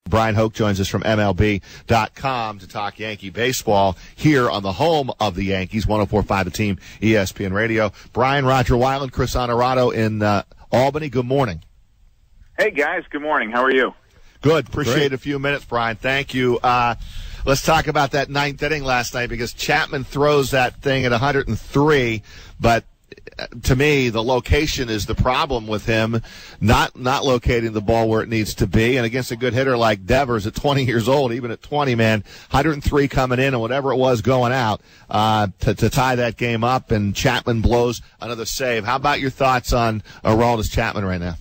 Brian Hoch joins us from MLB.com to talk Yankee baseball here on the home of the Yankees, 104.5 The Team, ESPN Radio. Brian, Roger Weiland, Chris Honorado in Albany. Good morning. Hey, guys. Good morning. How are you? Good. Appreciate a few minutes, Brian. Thank you. Let's talk about that ninth inning last night because Chapman throws that thing at 103, but to me, the location is the problem with him, not locating the ball where it needs to be. And against a good hitter like Devers at 20 years old, even at 20, man, 103 coming in and whatever it was going out to tie that game up, and Chapman blows another save. How about your thoughts on Aroldis Chapman right now?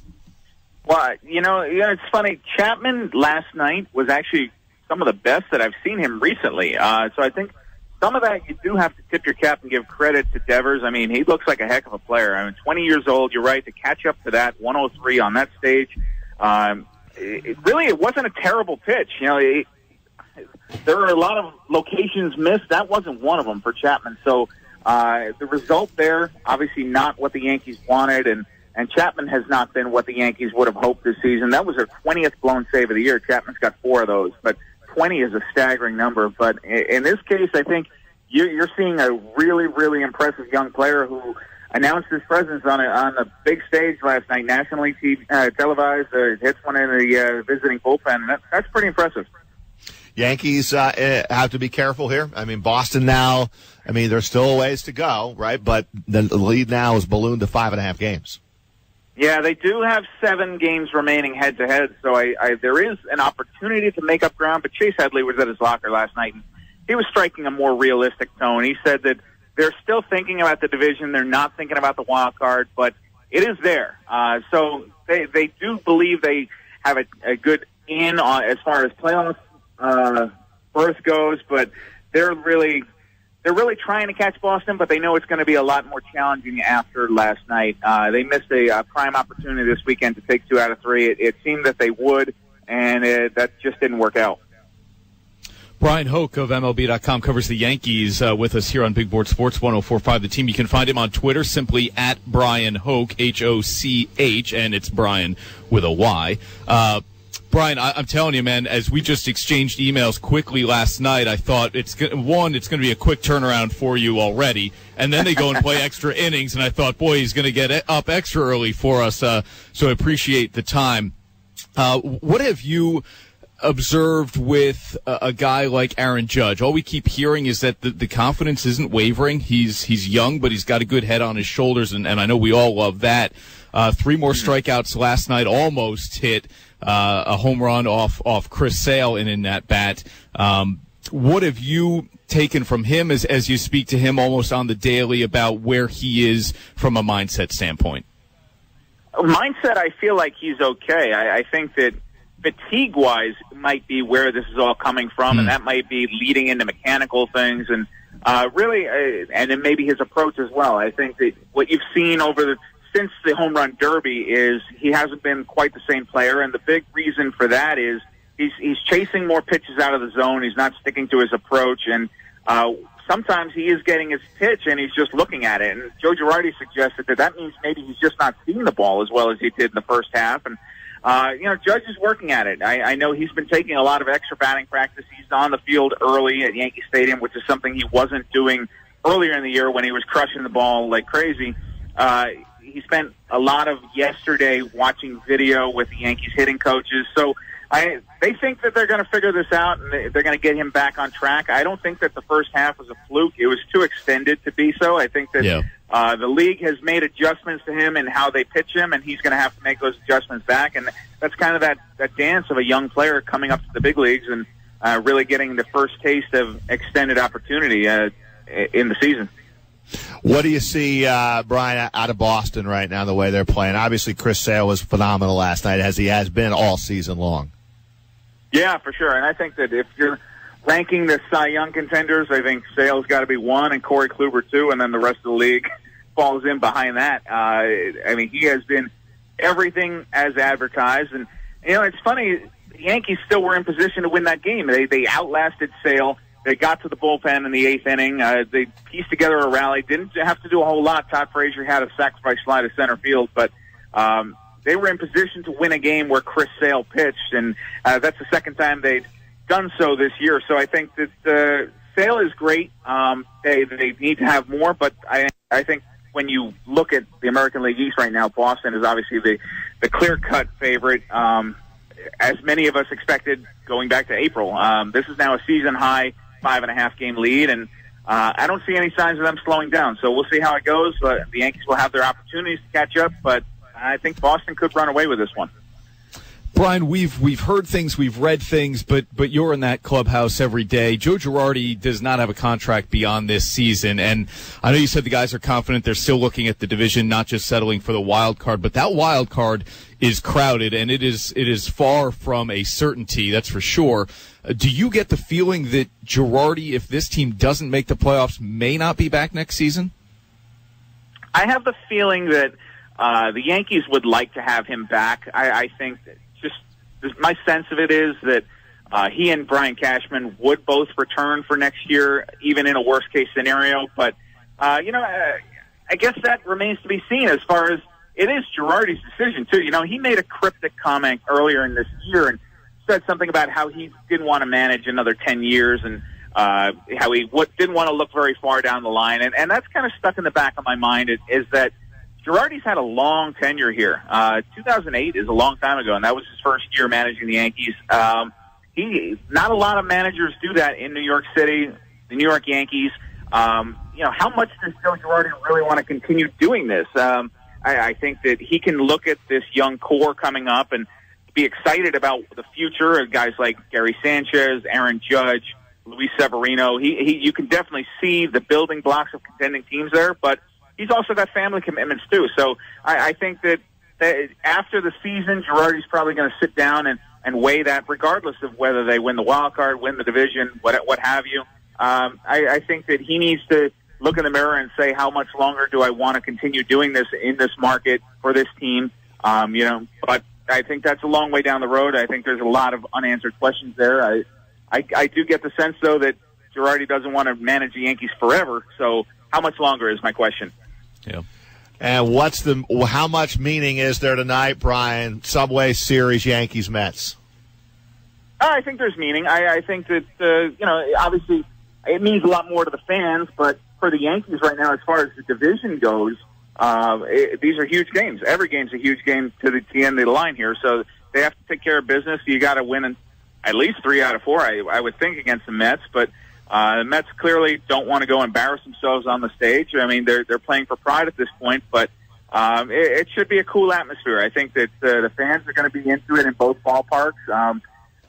Well, it's funny. Chapman last night was actually some of the best that I've seen him recently. So I think some of that you do have to tip your cap and give credit to Devers. I mean, he looks like a heck of a player. I mean, 20 years old, you're right, to catch up to that, 103 on that stage. It wasn't a terrible pitch. There were a lot of locations missed. That wasn't one of them for Chapman. So the result there, obviously not what the Yankees wanted, and Chapman has not been what the Yankees would have hoped this season. That was their 20th blown save of the year. Chapman's got 4 of those, but 20 is a staggering number. But in this case, I think you're seeing a really, really impressive young player who announced his presence on the big stage last night, nationally televised, hits one in the visiting bullpen. That's pretty impressive. Yankees have to be careful here. I mean, Boston now, there's still a ways to go, right? But the lead now is ballooned to 5.5 games. Yeah, they do have 7 games remaining head-to-head, so there is an opportunity to make up ground, but Chase Headley was at his locker last night, and he was striking a more realistic tone. He said that they're still thinking about the division, they're not thinking about the wild card, but it is there. So they do believe they have a good in on as far as playoff berth goes, but they're really trying to catch Boston, but they know it's going to be a lot more challenging after last night. They missed a prime opportunity this weekend to take 2 out of 3. It seemed that they would, and that just didn't work out. Brian Hoch of MLB.com covers the Yankees with us here on Big Board Sports 104.5 The Team. You can find him on Twitter simply at Brian Hoch, Hoch, and it's Brian with a Y. Brian, I'm telling you, man, as we just exchanged emails quickly last night, I thought it's going to be a quick turnaround for you already. And then they go and play extra innings, and I thought, boy, he's going to get up extra early for us. So I appreciate the time. What have you observed with a guy like Aaron Judge? All we keep hearing is that the confidence isn't wavering. He's young, but he's got a good head on his shoulders, and I know we all love that. 3 more strikeouts last night, almost hit a home run off Chris Sale in that bat. What have you taken from him as you speak to him almost on the daily about where he is from a mindset standpoint? Mindset, I feel like he's okay. I think that fatigue-wise might be where this is all coming from, and that might be leading into mechanical things, and and then maybe his approach as well. I think that what you've seen since the home run derby is he hasn't been quite the same player, and the big reason for that is he's chasing more pitches out of the zone. He's not sticking to his approach, and sometimes he is getting his pitch and he's just looking at it. And Joe Girardi suggested that means maybe he's just not seeing the ball as well as he did in the first half. And Judge is working at it. I know he's been taking a lot of extra batting practice. He's on the field early at Yankee Stadium, which is something he wasn't doing earlier in the year when he was crushing the ball like crazy. He spent a lot of yesterday watching video with the Yankees hitting coaches. So they think that they're going to figure this out and they're going to get him back on track. I don't think that the first half was a fluke. It was too extended to be so. I think that the league has made adjustments to him and how they pitch him, and he's going to have to make those adjustments back. And that's kind of that dance of a young player coming up to the big leagues and really getting the first taste of extended opportunity in the season. What do you see, Brian, out of Boston right now, the way they're playing? Obviously, Chris Sale was phenomenal last night, as he has been all season long. Yeah, for sure. And I think that if you're ranking the Cy Young contenders, I think Sale's got to be 1 and Corey Kluber 2, and then the rest of the league falls in behind that. He has been everything as advertised. And, it's funny, the Yankees still were in position to win that game. They outlasted Sale. They got to the bullpen in the 8th inning. They pieced together a rally. Didn't have to do a whole lot. Todd Frazier had a sacrifice fly to center field, but they were in position to win a game where Chris Sale pitched, and that's the second time they'd done so this year. So I think that Sale is great. They need to have more, but I think when you look at the American League East right now, Boston is obviously the clear-cut favorite, as many of us expected going back to April. This is now a season-high 5.5-game lead, and I don't see any signs of them slowing down. So we'll see how it goes. The Yankees will have their opportunities to catch up, but I think Boston could run away with this one. Brian, we've heard things, we've read things, but you're in that clubhouse every day. Joe Girardi does not have a contract beyond this season, and I know you said the guys are confident. They're still looking at the division, not just settling for the wild card, but that wild card is crowded, and it is far from a certainty, that's for sure. Do you get the feeling that Girardi, if this team doesn't make the playoffs, may not be back next season? I have the feeling that the Yankees would like to have him back. I think that my sense of it is that he and Brian Cashman would both return for next year, even in a worst-case scenario. But, I guess that remains to be seen as far as it is Girardi's decision, too. He made a cryptic comment earlier in this year and said something about how he didn't want to manage another 10 years and how he didn't want to look very far down the line. And that's kind of stuck in the back of my mind is that Girardi's had a long tenure here. 2008 is a long time ago, and that was his first year managing the Yankees. Not a lot of managers do that in New York City, the New York Yankees. How much does Joe Girardi really want to continue doing this? I think that he can look at this young core coming up and be excited about the future of guys like Gary Sanchez, Aaron Judge, Luis Severino. You can definitely see the building blocks of contending teams there, but he's also got family commitments, too. So I think that after the season, Girardi's probably going to sit down and weigh that, regardless of whether they win the wild card, win the division, what have you. I think that he needs to look in the mirror and say, how much longer do I want to continue doing this in this market for this team? But I think that's a long way down the road. I think there's a lot of unanswered questions there. I do get the sense, though, that Girardi doesn't want to manage the Yankees forever. So how much longer is my question? Yeah. And how much meaning is there tonight, Brian? Subway Series, Yankees, Mets. I think there's meaning. I think that, obviously it means a lot more to the fans, but for the Yankees right now, as far as the division goes, these are huge games. Every game's a huge game to the end of the line here, so they have to take care of business. You got to win at least 3 out of 4, I would think, against the Mets, but the Mets clearly don't want to go embarrass themselves on the stage. I mean, they're playing for pride at this point, but it should be a cool atmosphere. I think that the fans are going to be into it in both ballparks.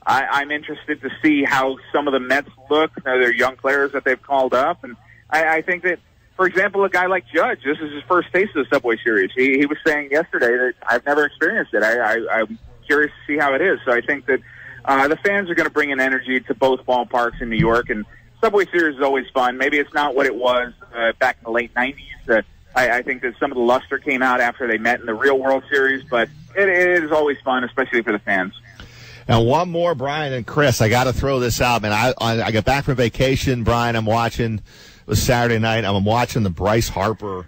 I'm interested to see how some of the Mets look. They're young players that they've called up, and I think that, for example, a guy like Judge, this is his first taste of the Subway Series. He was saying yesterday that I've never experienced it. I'm curious to see how it is. So I think that the fans are going to bring an energy to both ballparks in New York, and Subway Series is always fun. Maybe it's not what it was back in the late 90s. I think that some of the luster came out after they met in the real World Series, but it is always fun, especially for the fans. And one more, Brian and Chris. I got to throw this out, man. I got back from vacation, Brian. It was Saturday night. I'm watching the Bryce Harper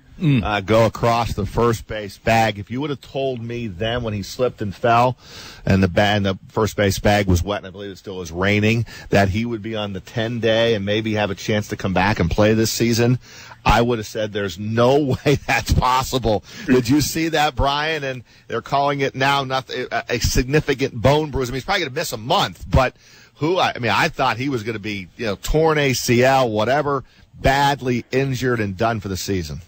go across the first base bag. If you would have told me then when he slipped and fell and the first base bag was wet, and I believe it still was raining, that he would be on the 10-day and maybe have a chance to come back and play this season, I would have said there's no way that's possible. Did you see that, Brian? And they're calling it now a significant bone bruise. I mean, he's probably going to miss a month, but I thought he was going to be, torn ACL, whatever, badly injured and done for the season.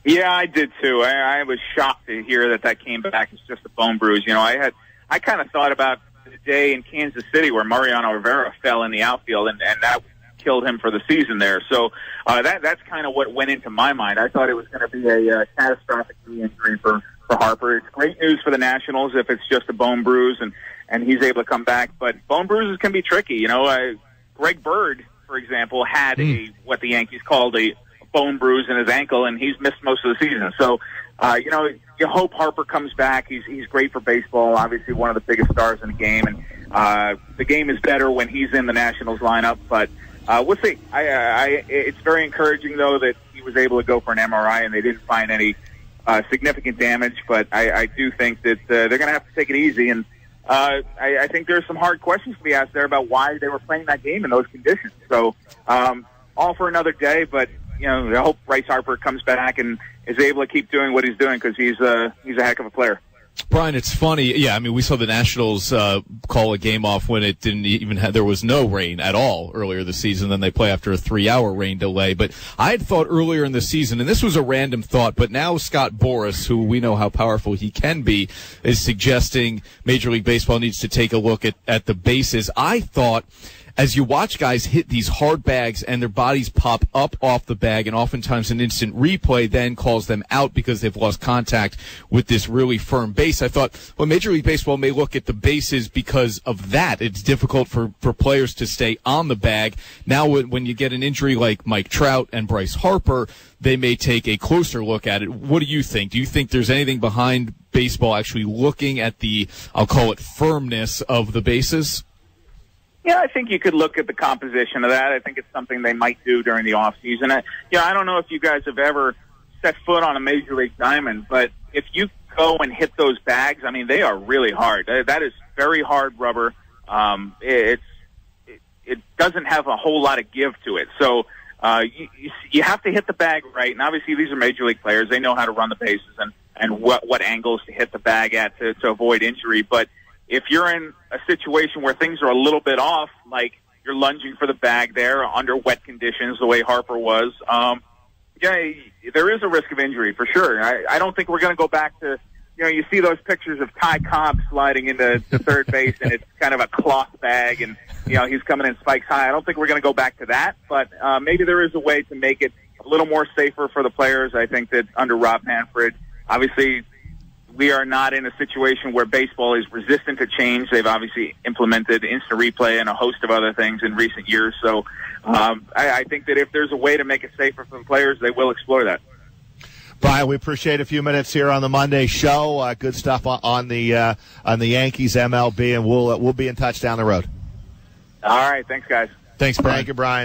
Yeah, I did too. I was shocked to hear that came back as just a bone bruise. I kind of thought about the day in Kansas City where Mariano Rivera fell in the outfield, and that killed him for the season there. So that's kind of what went into my mind. I thought it was going to be a catastrophic knee injury for Harper. It's great news for the Nationals if it's just a bone bruise and he's able to come back. But bone bruises can be tricky. Greg Bird, for example, had what the Yankees called a bone bruise in his ankle, and he's missed most of the season. So, you hope Harper comes back. He's great for baseball, obviously one of the biggest stars in the game, and the game is better when he's in the Nationals lineup, but we'll see. It's very encouraging, though, that he was able to go for an MRI and they didn't find any significant damage. But I do think that they're going to have to take it easy. And I think there's some hard questions to be asked there about why they were playing that game in those conditions. So all for another day. But I hope Bryce Harper comes back and is able to keep doing what he's doing because he's a heck of a player. Brian, it's funny. Yeah, I mean, we saw the Nationals call a game off when it didn't even have, there was no rain at all earlier this season. Then they play after a 3-hour rain delay. But I had thought earlier in the season, and this was a random thought, but now Scott Boras, who we know how powerful he can be, is suggesting Major League Baseball needs to take a look at the bases. I thought, as you watch guys hit these hard bags and their bodies pop up off the bag, and oftentimes an instant replay then calls them out because they've lost contact with this really firm base, I thought, well, Major League Baseball may look at the bases because of that. It's difficult for players to stay on the bag. Now when you get an injury like Mike Trout and Bryce Harper, they may take a closer look at it. What do you think? Do you think there's anything behind baseball actually looking at the, I'll call it, firmness of the bases? Yeah, I think you could look at the composition of that. I think it's something they might do during the off season. I don't know if you guys have ever set foot on a Major League diamond, but if you go and hit those bags, I mean, they are really hard. That is very hard rubber. It doesn't have a whole lot of give to it. So you have to hit the bag right. And obviously, these are Major League players. They know how to run the bases and what angles to hit the bag at to avoid injury. But if you're in a situation where things are a little bit off, like you're lunging for the bag there under wet conditions, the way Harper was, there is a risk of injury for sure. I don't think we're going to go back to, you see those pictures of Ty Cobb sliding into third base and it's kind of a cloth bag and, he's coming in spikes high. I don't think we're going to go back to that, but maybe there is a way to make it a little more safer for the players. I think that under Rob Manfred, obviously, we are not in a situation where baseball is resistant to change. They've obviously implemented instant replay and a host of other things in recent years. So I think that if there's a way to make it safer for the players, they will explore that. Brian, we appreciate a few minutes here on the Monday show. Good stuff on the Yankees, MLB, and we'll be in touch down the road. All right. Thanks, guys. Thanks, Brian. Thank you, Brian.